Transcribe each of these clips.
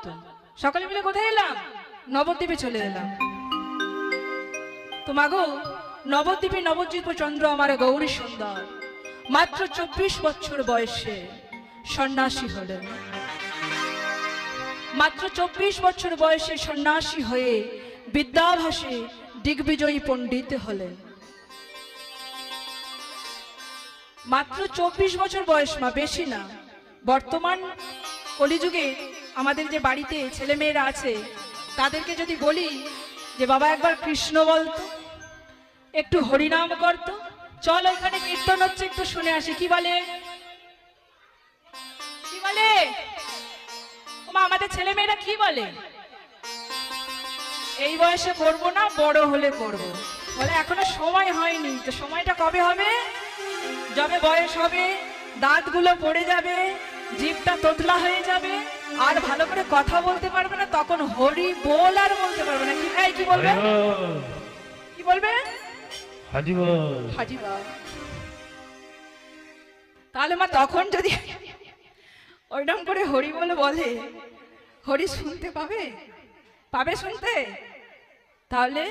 তো সকালে মিলে কোথায় এলাম? নবদ্বীপে চলে এলাম। তো মাগো, নবদ্বীপে নবদ্বীপ চন্দ্র আমার গৌরী সুন্দর মাত্র 24 বছর বয়সে সন্ন্যাসী হলেন। মাত্র 24 বছর বয়সে সন্ন্যাসী হয়ে বিদ্যাভাসে দিগ্বিজয়ী পণ্ডিত হলেন। মাত্র 24 বছর বয়স, মা, বেশি না। বর্তমান কলিযুগে আমাদের যে বাড়িতে ছেলে মেয়েরা আছে তাদেরকে যদি বলি যে বাবা একবার কৃষ্ণ বলতো, একটু হরিনাম করতো, চল ওইখানে কীর্তন হচ্ছে একটু শুনে আসি, কি বলে? কি বলে মা? আমাদের ছেলে মেয়েরা কি বলে? এই বয়সে করবো না, বড় হলে করবো। বলে এখনো সময় হয়নি। তো সময়টা কবে হবে? যবে বয়স হবে, দাঁতগুলো পড়ে যাবে, জিভটা তোতলা হয়ে যাবে, আর ভালো করে কথা বলতে পারবে না, তখন হরি বল আর বলতে পারবে না। কি বলবে? কি বলবে? হাজি বল, হাজি বল। তাহলে মা তখন যদি ওইরকম করে হরি বলে বলে, হরি শুনতে পাবে? পাবে শুনতে? তাহলে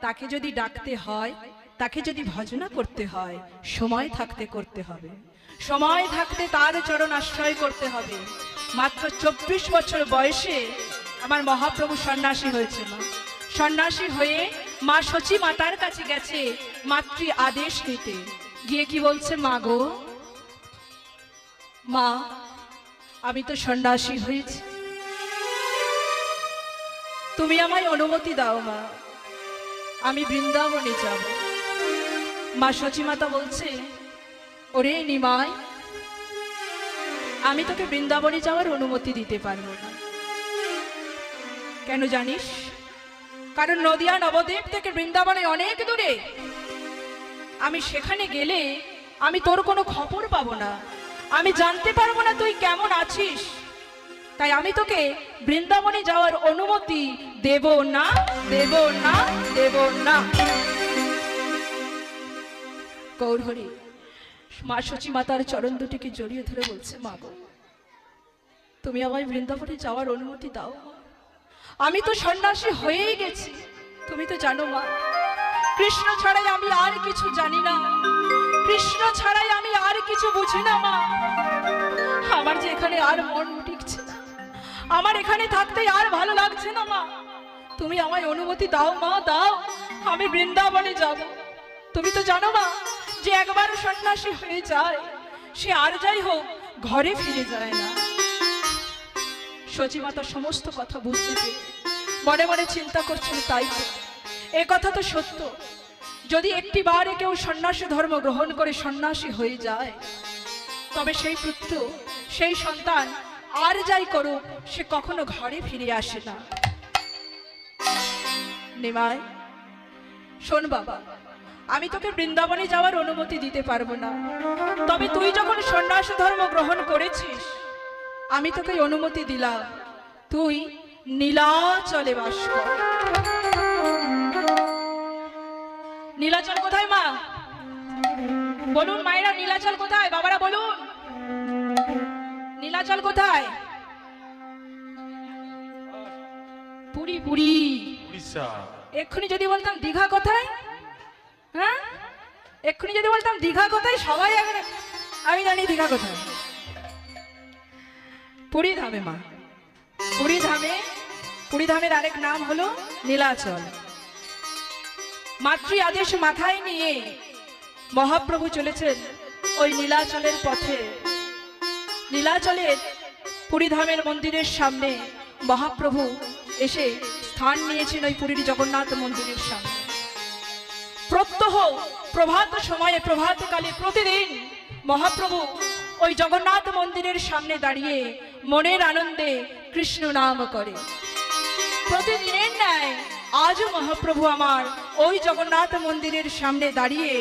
তাকে যদি ডাকতে হয়, তাকে যদি ভজনা করতে হয়, সময় থাকতে করতে হবে, সময় থাকতে তার চরণ আশ্রয় করতে হবে। মাত্র 24 বছর বয়সে আমার মহাপ্রভু সন্ন্যাসী হয়েছে। মা সন্ন্যাসী হয়ে মা সচী মাতার কাছে গেছে মাতৃ আদেশ নিতে। গিয়ে কি বলছে? মা গো, মা আমি তো সন্ন্যাসী হয়েছি, তুমি আমায় অনুমতি দাও মা, আমি বৃন্দাবনে যাব। মা সচীমাতা বলছে, ওরে নিমাই, আমি তোকে বৃন্দাবনে যাওয়ার অনুমতি দিতে পারবো না। কেন জানিস? কারণ নদিয়া নবদ্বীপ থেকে বৃন্দাবনে অনেক দূরে। আমি সেখানে গেলে আমি তোর কোনো খবর পাবো না, আমি জানতে পারবো না তুই কেমন আছিস। তাই আমি তোকে বৃন্দাবনে যাওয়ার অনুমতি দেব না, দেব না, দেব না। গৌরহরি মা সচী মাতার চরণ দুটিকে জড়িয়ে ধরে বলছে, মা গো, তুমি আমায় বৃন্দাবনে যাওয়ার অনুমতি দাও। আমি তো সন্ন্যাসী হয়েই গেছি, তুমি তো জানো মা, কৃষ্ণ ছাড়াই আমি আর কিছু জানি না, কৃষ্ণ ছাড়াই আমি আর কিছু বুঝি না। মা আমার যে এখানে আর মন টিকছে না, আমার এখানে থাকতে আর ভালো লাগছে না। মা তুমি আমায় অনুমতি দাও মা, দাও, আমি বৃন্দাবনে যাব। তুমি তো জানো মা, যে একবার সন্ন্যাসী হয়ে যায় সে আর যাই হোক ঘরে ফিরে যায় না। সচীমাতা সমস্ত কথা বুঝতে পেরে মনে মনে চিন্তা করছেন, তাই তো, এ কথা তো সত্য। যদি একটি বারে কেউ সন্ন্যাসী ধর্ম গ্রহণ করে সন্ন্যাসী হয়ে যায়, তবে সেই পুত্র, সেই সন্তান আর যাই করুক, সে কখনো ঘরে ফিরে আসে না। নিমাই শোন বাবা, আমি তোকে বৃন্দাবনে যাওয়ার অনুমতি দিতে পারবো না, তবে তুই যখন সন্ন্যাস ধর্ম গ্রহণ করেছিস, আমি তোকে অনুমতি দিলাম, তুই নীলাচলে বাস কর। নীলাচল কোথায় মা? বলুন মায়েরা, নীলাচল কোথায়? বাবারা বলুন, নীলাচল কোথায়? পুরী, পুরী, উড়িষ্যা। এক্ষুনি যদি বলতাম দীঘা কোথায়, হ্যাঁ, এক্ষুনি যদি বলতাম দীঘা কোথায়, সবাই আমি জানি দীঘা কোথায়। পুরী ধামে মা, পুরী ধামে, পুরী ধামের আরেক নাম হলো নীলাচল। মাতৃ আদেশ মাথায় নিয়ে মহাপ্রভু চলেছেন ওই নীলাচলের পথে। নীলাচলের পুরী ধামের মন্দিরের সামনে মহাপ্রভু এসে স্থান নিয়েছেন ওই পুরীর জগন্নাথ মন্দিরের সামনে। প্রত্যহ প্রভাত সময়ে, প্রভাতকালে প্রতিদিন মহাপ্রভু ওই জগন্নাথ মন্দিরের সামনে দাঁড়িয়ে মনের আনন্দে কৃষ্ণ নাম করে। প্রতিদিনের ন্যায় আজও মহাপ্রভু আমার ওই জগন্নাথ মন্দিরের সামনে দাঁড়িয়ে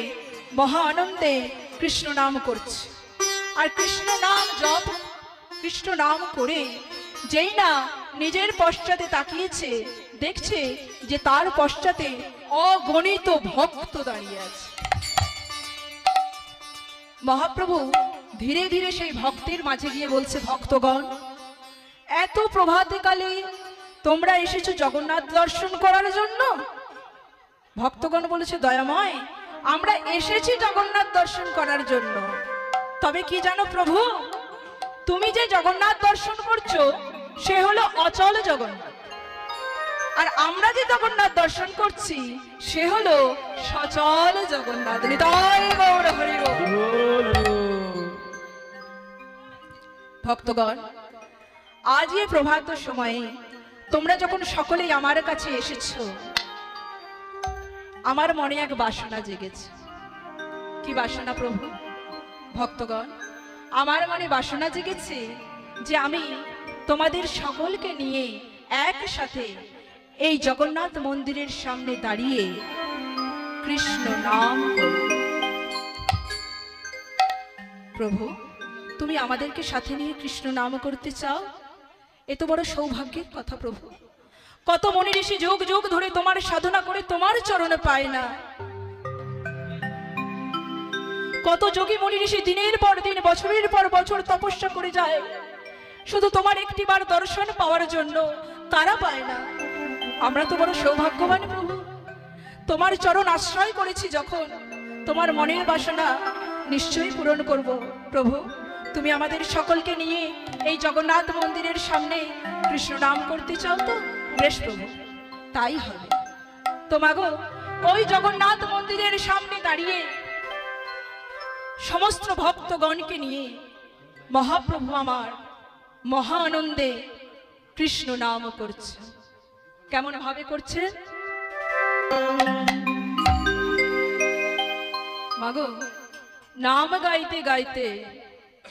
মহা আনন্দে কৃষ্ণ নাম করছে। আর কৃষ্ণ নাম জপ, কৃষ্ণ নাম করে যেই না নিজের পশ্চাতে তাকিয়েছে, দেখছে যে তার পশ্চাতে অগণিত ভক্ত দাঁড়িয়ে আছে। মহাপ্রভু ধীরে ধীরে সেই ভক্তের মাঝে গিয়ে বলছে, ভক্তগণ এত প্রভাতকালে তোমরা এসেছো জগন্নাথ দর্শন করার জন্য? ভক্তগণ বলেছে, দয়াময়, আমরা এসেছি জগন্নাথ দর্শন করার জন্য। তবে কি জানো প্রভু, তুমি যে জগন্নাথ দর্শন করছো সে হলো অচল জগন্নাথ, আর আমরা যে জগন্নাথ দর্শন করছি সে হলো সচল জগন্নাথ। নিতাই গৌর হরি বল। ভক্তগণ, আজ এই প্রভাত সময়ে তোমরা যখন সকলেই আমার কাছে এসেছো, আমার মনে এক বাসনা জেগেছে। কি বাসনা প্রভু? ভক্তগণ, আমার মনে বাসনা জেগেছে যে আমি তোমাদের সকলকে নিয়ে একসাথে এই জগন্নাথ মন্দিরের সামনে দাঁড়িয়ে কৃষ্ণ নাম করব। প্রভু, তুমি আমাদেরকে সাথে নিয়ে কৃষ্ণ নাম করতে চাও? এত বড় সৌভাগ্যের কথা প্রভু। কত মনি ঋষি যুগ যুগ ধরে তোমার সাধনা করে তোমার চরণে পায় না। কত যোগী মনি ঋষি দিনের পর দিন বছরের পর বছর তপস্যা করে যায় শুধু তোমার একটিবার দর্শন পাওয়ার জন্য, তারা পায় না। আমরা তো বড় সৌভাগ্যবান প্রভু। তোমার চরণ আশ্রয় করেছি যখন, তোমার মনের বাসনা নিশ্চয়ই পূরণ করব। প্রভু, তুমি আমাদের সকলকে নিয়ে এই জগন্নাথ মন্দিরের সামনে কৃষ্ণ নাম করতে চাও তো? বেশ প্রভু, তাই হবে। তোমাগো ওই জগন্নাথ মন্দিরের সামনে দাঁড়িয়ে সমস্ত ভক্তগণকে নিয়ে মহাপ্রভু আমার মহা আনন্দে কৃষ্ণ নাম করছে। কেমন ভাবে করছে? মাগো, নাম গাইতে গাইতে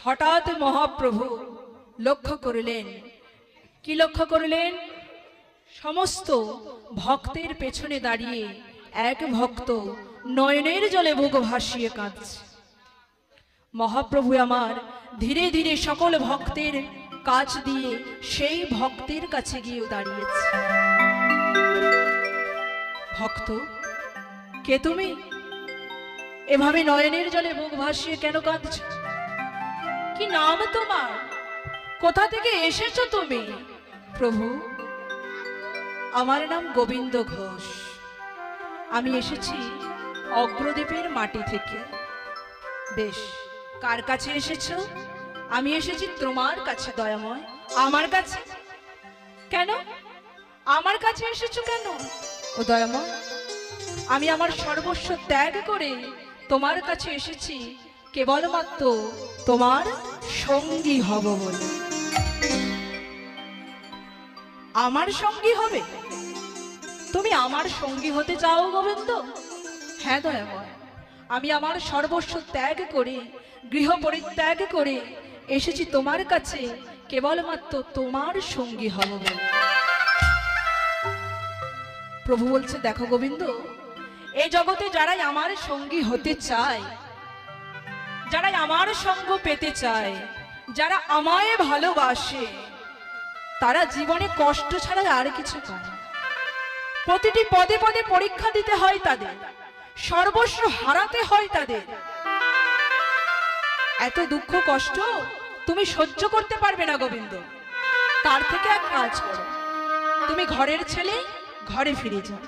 হঠাৎ মহাপ্রভু লক্ষ্য করলেন। কি লক্ষ্য করলেন? সমস্ত ভক্তের পেছনে দাঁড়িয়ে এক ভক্ত নয়নের জলে বুক ভাসিয়ে কাঁদছে। মহাপ্রভু আমার ধীরে ধীরে সকল ভক্তের কাছ দিয়ে সেই ভক্তের কাছে গিয়ে দাঁড়িয়েছে। ভক্ত, কে তুমি? এভাবে নয়নের জলে বুক ভাসিয়ে কেন কাঁদছ? কি নাম তোমার? কোথা থেকে এসেছো তুমি? প্রভু, আমার নাম গোবিন্দ ঘোষ। আমি এসেছি অগ্রদ্বীপের মাটি থেকে। বেশ, কার কাছে এসেছো? আমি এসেছি তোমার কাছে দয়াময়। আমার কাছে? কেন আমার কাছে এসেছো কেন? ও দয়াময়, আমি আমার সর্বস্ব ত্যাগ করে তোমার কাছে এসেছি কেবলমাত্র তোমার সঙ্গী হব বলে। আমার সঙ্গী হবে? তুমি আমার সঙ্গী হতে চাও গোবিন্দ? হ্যাঁ দয়াময়, আমি আমার সর্বস্ব ত্যাগ করে, গৃহ পরিত্যাগ করে এসেছি তোমার কাছে কেবলমাত্র তোমার সঙ্গী হব বলে। প্রভু বলছে, দেখো গোবিন্দ, এই জগতে যারাই আমার সঙ্গী হতে চায়, যারাই আমার সঙ্গ পেতে চায়, যারা আমায় ভালোবাসে, তারা জীবনে কষ্ট ছাড়া আর কিছু পায় না। প্রতিটি পদে পদে পরীক্ষা দিতে হয় তাদের, সর্বস্ব হারাতে হয় তাদের। এত দুঃখ কষ্ট তুমি সহ্য করতে পারবে না গোবিন্দ। তার থেকে এক কাজ করো, তুমি ঘরের ছেলে ঘরে ফিরে যাও।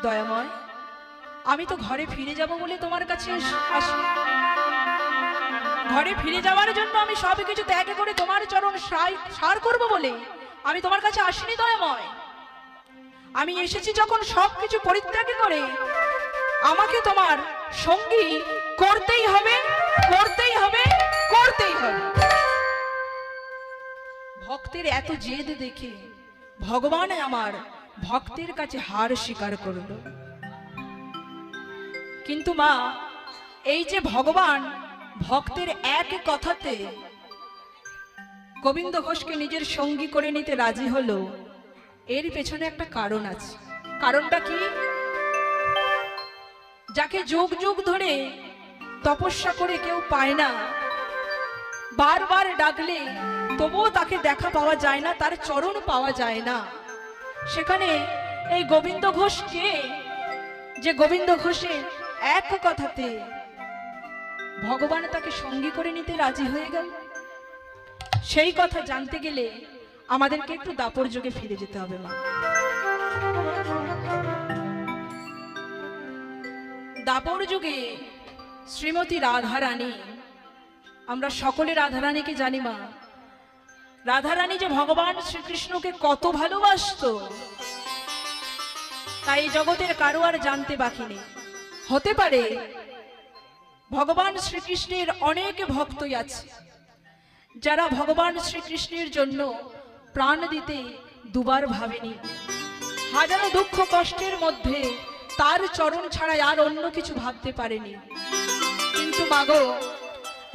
দয়াময়, আমি তো ঘরে ফিরে যাব বলে তোমার কাছে আসি। ঘরে ফিরে যাওয়ার জন্য আমি সব কিছু ত্যাগ করে তোমার চরণ সার করব বলে আমি তোমার কাছে আসিনি দয়াময়। আমি এসেছি যখন সবকিছু পরিত্যাগ করে আমাকে তোমার সঙ্গী করতেই হবে, করতেই হবে, করতেই হবে। ভক্তের এত জেদ দেখে ভগবান আমার ভক্তের কাছে হার স্বীকার করল। কিন্তু মা, এই যে ভগবান ভক্তের এক কথাতে গোবিন্দ ঘোষকে নিজের সঙ্গী করে নিতে রাজি হলো, এর পেছনে একটা কারণ আছে। কারণটা কি? যাকে যুগ যুগ ধরে তপস্যা করে কেউ পায় না, বারবার ডাকলে তবুও তাকে দেখা পাওয়া যায় না, তার চরণ পাওয়া যায় না, সেখানে এই গোবিন্দ ঘোষ কে? যে গোবিন্দ ঘোষের এক কথাতে ভগবান তাকে সঙ্গী করে নিতে রাজি হয়ে গেল। সেই কথা জানতে গেলে আমাদেরকে একটু দাপর যুগে ফিরে যেতে হবে মা। দাপর যুগে শ্রীমতী রাধারানী, আমরা সকলে রাধারানীকে জানি মা, রাধারানী যে ভগবান শ্রীকৃষ্ণকে কত ভালোবাসতো তাই জগতের কারো আর জানতে বাকি নেই। হতে পারে ভগবান শ্রীকৃষ্ণের অনেক ভক্তই আছে যারা ভগবান শ্রীকৃষ্ণের জন্য প্রাণ দিতে দুবার ভাবেনি, হাজারো দুঃখ কষ্টের মধ্যে তার চরণ ছাড়া আর অন্য কিছু ভাবতে পারেনি। কিন্তু মাগো,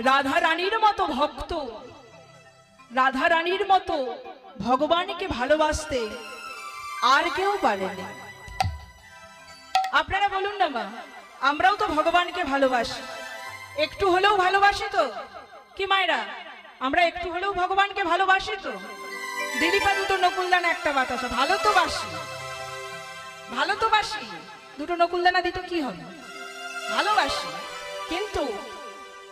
রাধা রানীর মতো ভক্ত, রাধা রানীর মতো ভগবানকে ভালোবাসতে আর কেউ পারেনি। আপনারা বলুন না মা, আমরাও তো ভগবানকে ভালোবাসি, একটু হলেও ভালোবাসি তো কি মায়েরা? আমরা একটু হলেও ভগবানকে ভালোবাসি তো? দিলীপা দুটো নকুলদানা একটা বাতাসা, ভালো তো বাসি, ভালো তো বাসি, দুটো নকুলদানা দিত কি হবে? ভালোবাসি। কিন্তু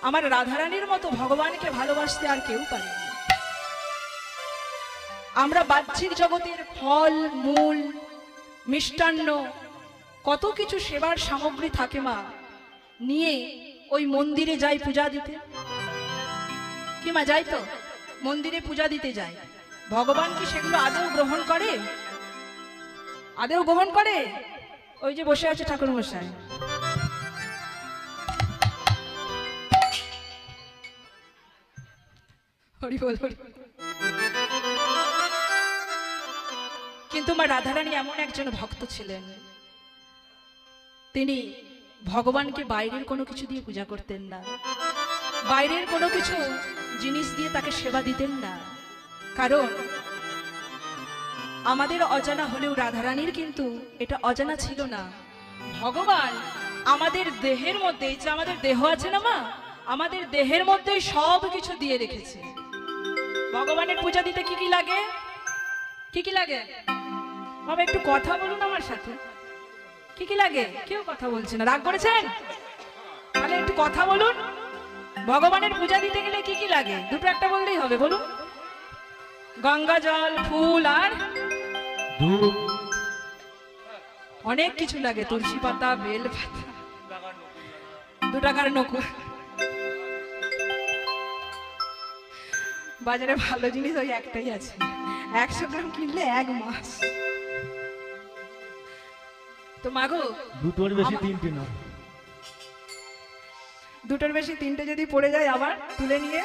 আমার রাধারানীর মতো ভগবানকে ভালোবাসতে আর কেউ পারে না। আমরা বাহ্যিক জগতের ফল মূল মিষ্টান্ন কত কিছু সেবার সামগ্রী থাকে মা, নিয়ে ওই মন্দিরে যাই পূজা দিতে, কি মা? যাই তো, মন্দিরে পূজা দিতে যাই। ভগবান কি সেগুলো আদৌ গ্রহণ করে? আদৌ গ্রহণ করে? ওই যে বসে আছে ঠাকুর মশাই, হরি বল হরি। কিন্তু মা রাধারানী এমন একজন ভক্ত ছিলেন, তিনি ভগবানকে বাইরের কোনো কিছু দিয়ে পূজা করতেন না, বাইরের কোনো কিছু জিনিস দিয়ে তাকে সেবা দিতেন না। কারণ আমাদের অজানা হলেও রাধারানীর কিন্তু এটা অজানা ছিল না, ভগবান আমাদের দেহের মধ্যে, যে আমাদের দেহ আছে না মা, আমাদের দেহের মধ্যে সব কিছু দিয়ে রেখেছে। ভগবানের পূজা দিতে কি কি লাগে? কি কি লাগে বাবা? একটু কথা বলুন আমার সাথে, কি কি লাগে? কেউ কথা বলছে না, রাগ করেছেন? তাহলে একটু কথা বলুন। ভগবানের পূজা দিতে গেলে কি কি লাগে? দুটো একটা বললেই হবে, বলুন। গঙ্গা জল, ফুল আর ধূপ, অনেক কিছু লাগে, তুলসী পাতা, বেল পাতা, 2 টাকার নকুল। বাজারে ভালো জিনিস ওই একটাই আছে, 100 গ্রাম কিনলে 1 মাস। তো মাগো, দুটোর বেশি তিনটে না, দুটোর বেশি 3টে যদি পড়ে যায় আবার তুলে নিয়ে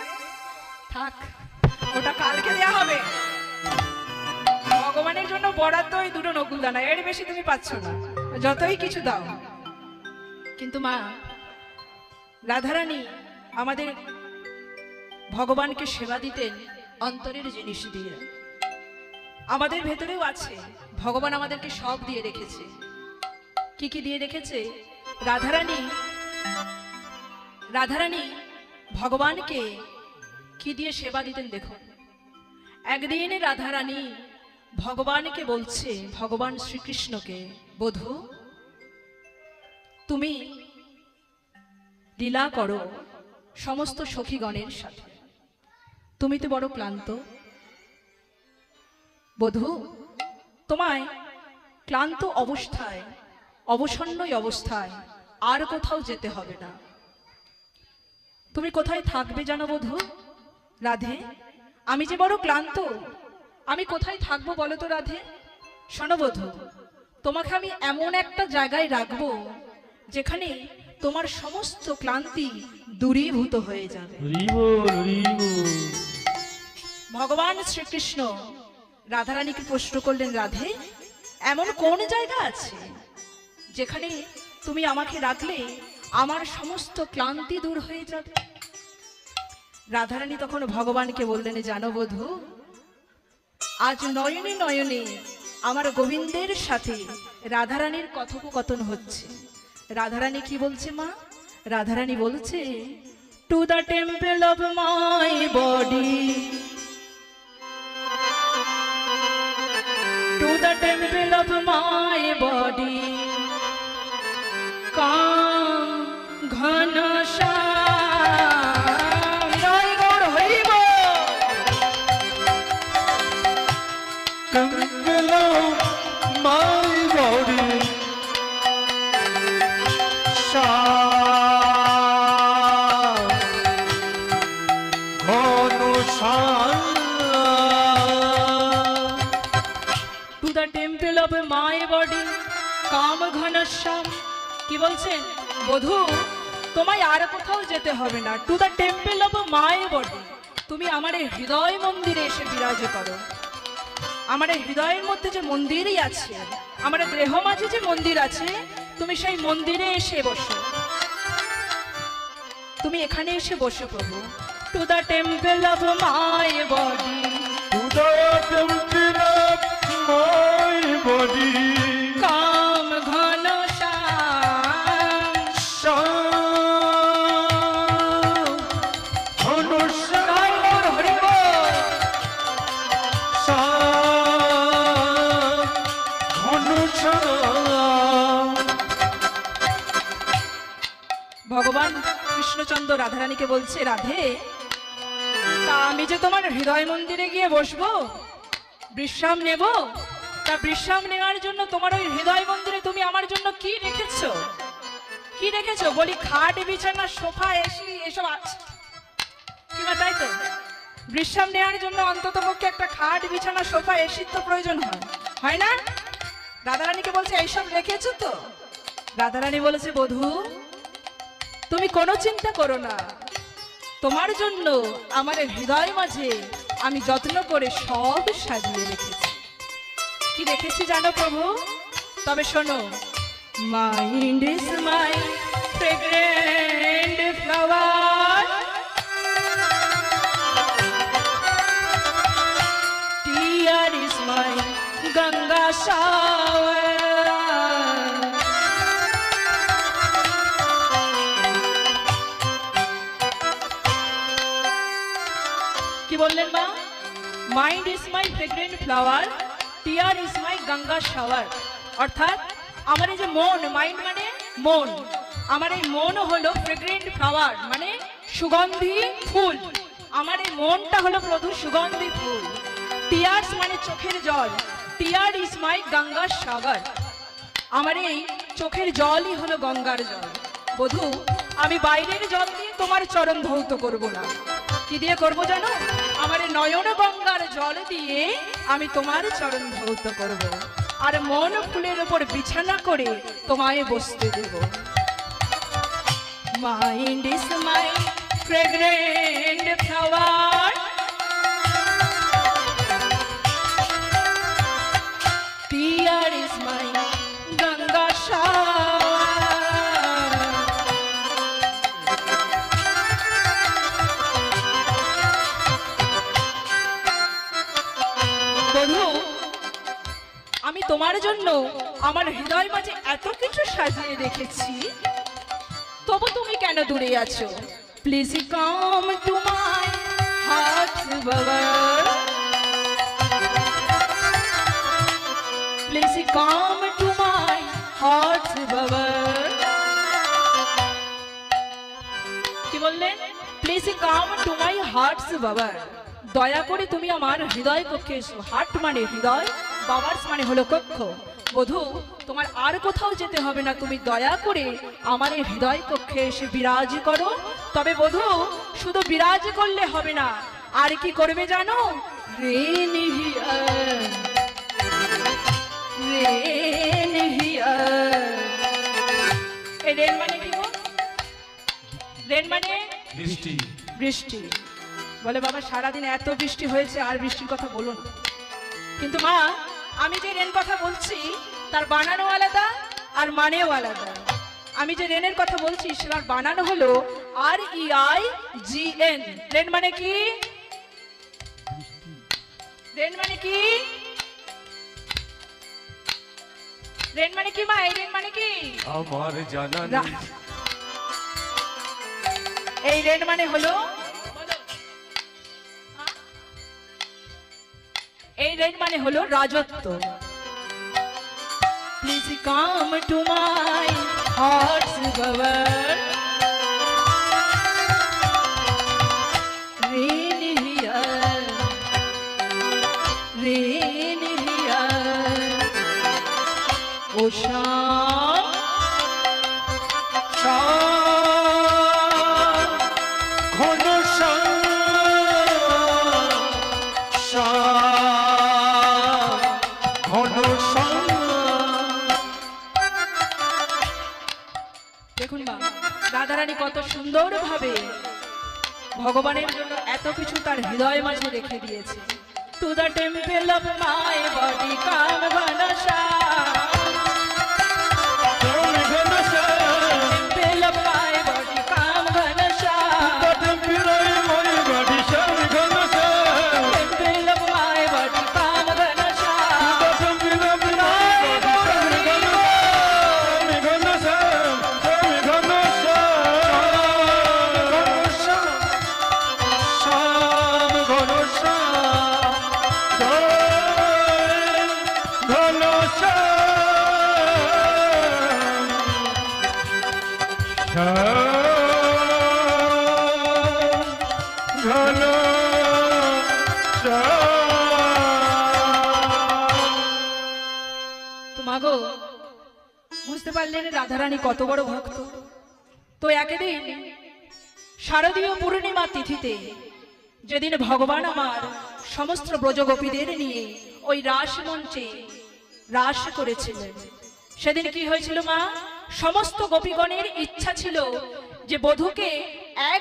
থাক, ওটা কালকে দেয়া হবে। ভগবানের জন্য বরাদ্দ ওই 2টো নকুলদানা, এর বেশি তুমি পাচ্ছ না, যতই কিছু দাও। কিন্তু মা রাধারানী আমাদের ভগবানকে সেবা দিতেন অন্তরের জিনিস দিয়ে। আমাদের ভেতরেও আছে, ভগবান আমাদেরকে সব দিয়ে রেখেছে। কি কি দিয়ে রেখেছে? রাধারানী ভগবানকে কি দিয়ে সেবা দিতেন দেখুন। একদিন রাধারানী ভগবানকে বলছে, ভগবান শ্রীকৃষ্ণকে, বধূ তুমি লীলা করো সমস্ত সখীগণের সাথে, তুমি তো বড় ক্লান্ত, বধূ তোমায় ক্লান্ত অবস্থায়, অবসন্নই অবস্থায় আর কোথাও যেতে হবে না। তুমি কোথায় থাকবে জানো বধূ? রাধে, আমি যে বড় ক্লান্ত, আমি কোথায় থাকবো বলো তো রাধে? শোনো বধূ, তোমাকে আমি এমন একটা জায়গায় রাখবো যেখানে তোমার সমস্ত ক্লান্তি দূরীভূত হয়ে যাবে। ভগবান শ্রীকৃষ্ণ রাধারানীকে প্রশ্ন করলেন, রাধে এমন কোন জায়গা আছে যেখানে তুমি আমাকে রাখলে আমার সমস্ত ক্লান্তি দূর হয়ে যাবে? রাধারানী তখন ভগবানকে বললেন, জানো বধূ, আজ নয়নে নয়নে আমার গোবিন্দের সাথে রাধারানীর কথোপকথন হচ্ছে। রাধারানী কি বলছে মা? রাধারানী বলছে, to the temple of my body, to the temple of my body, come Ghanashyam. জয় গৌর হরি বল। Kangala, my body, shine, Gonu shine. To the temple of my body come Ghanashyam. কি বলছেন বধূ, তোমায় আর কোথাও যেতে হবে না, to the temple of my body, তুমি আমার এই হৃদয় মন্দিরে এসে বিরাজ করো। আমার এই হৃদয়ের মধ্যে যে মন্দিরই আছে, আমার দেহ মাঝে যে মন্দির আছে, তুমি সেই মন্দিরে এসে বসো। তুমি এখানে এসে বসো প্রভু। To the temple of my body To the temple of my body, come Ghanshyam. shine, Gonu জয় গৌর হরি বল। shine, Gonu shine. ভগবান কৃষ্ণচন্দ্র রাধারানীকে বলছে, রাধে, তা আমি যে তোমার হৃদয় মন্দিরে গিয়ে বসবো, বিশ্রাম নেব, তা বিশ্রাম নেওয়ার জন্য তোমার ওই হৃদয় মন্দিরে তুমি আমার জন্য কি রেখেছো? কি রেখেছো? বলি খাট বিছানা সোফা এসি এসব আছে কিংবা, তাই তো? বিশ্রাম নেওয়ার জন্য অন্তত পক্ষে একটা খাট বিছানা সোফা এসির তো প্রয়োজন হয় না? রাধারানীকে বলছে এইসব রেখেছো তো? রাধারানী বলেছে, বধূ তুমি কোনো চিন্তা করো না, তোমার জন্য আমার হৃদয় মাঝে আমি যত্ন করে সব সাজিয়ে রেখেছি। কি রেখেছি জানো প্রভু? তবে শোনো। Mind is my fragrant flower, tear is my Ganga shower. কি বললেন মা? Mind is my fragrant flower, tear is my Ganga shower. অর্থাৎ আমার এই যে মন, মাইন্ড মানে মন, আমার এই মন হলো ফ্রেগ্রেন্ট ফ্লাওয়ার মানে সুগন্ধি ফুল। আমার এই মনটা হলো প্রভু সুগন্ধি ফুল। টিয়ার্স মানে চোখের জল, টিয়ার ইজ মাই গঙ্গা সাগর, আমার এই চোখের জলই হলো গঙ্গার জল। বধূ, আমি বাইরের জল দিয়ে তোমার চরণ ধৌত করব না। কি দিয়ে করব জানো? আমার এই নয়ন গঙ্গার জল দিয়ে আমি তোমার চরণ ধৌত করব, আর মন ফুলের উপর বিছানা করে তোমায় বসতে দেব। Mind is my fragrant flower, tear is my Ganga shower. বধূ, আমি তোমার জন্য আমার হৃদয় মাঝে এত কিছু সাজিয়ে রেখেছি, তবু তুমি কেন দূরে আছো? Please come to my heart বাবার, please come to my heart বাবার। কি বললেন? Please come to my hertz বাবার, দয়া করে তুমি আমার হৃদয় কক্ষে এসো। হার্ট মানে হৃদয়, বাবার্স মানে হলো কক্ষ। বধূ, তোমার আর কোথাও যেতে হবে না, তুমি দয়া করে আমার এই হৃদয় কক্ষে এসে বিরাজ করো। তবে বধূ, শুধু বিরাজ করলে হবে না, আর কি করবে জানো? Reign here, reign here. এই রেন মানে কি গো? রেন মানে বৃষ্টি। বৃষ্টি। বলে বাবা সারাদিন এত বৃষ্টি হয়েছে, আর বৃষ্টির কথা বলুন। কিন্তু মা, আমি যে রেন কথা বলছি তার বানানো আলাদা আর মানেও আলাদা। আমি যে রেনের কথা বলছি সেটার বানানো হলো REIGN। রেন মানে কি? রেন মানে কি? রেন মানে কি মা? এই রেন মানে কি? আমার জানা নেই। এই রেন মানে হলো, এই রেন মানে হলো রাজত্ব। Please come to my hertz bower, reign here, reign here. ও শ্যাম শ্যাম ঘন শ্যাম শ্যাম ঘন শ্যাম। দেখুন মা, রাধারানী কত সুন্দরভাবে ভগবানের জন্য এত কিছু তার হৃদয় মাঝে রেখে দিয়েছে। To the temple of my body come Ghanashyam, temple of my body come Ghanashyam, temple of my body come Ghanashyam, তো মাগো, বুঝতে পারলেন রাধারানী কত বড় ভক্ত। তো একদিন শারদীয় পূর্ণিমা তিথিতে, যেদিন ভগবান আমার সমস্ত ব্রজগোপীদের নিয়ে ওই রাস মঞ্চে রাস করেছিলেন, সেদিন কি হয়েছিল মা? সমস্ত গোপীগণের ইচ্ছা ছিল যে বধূকে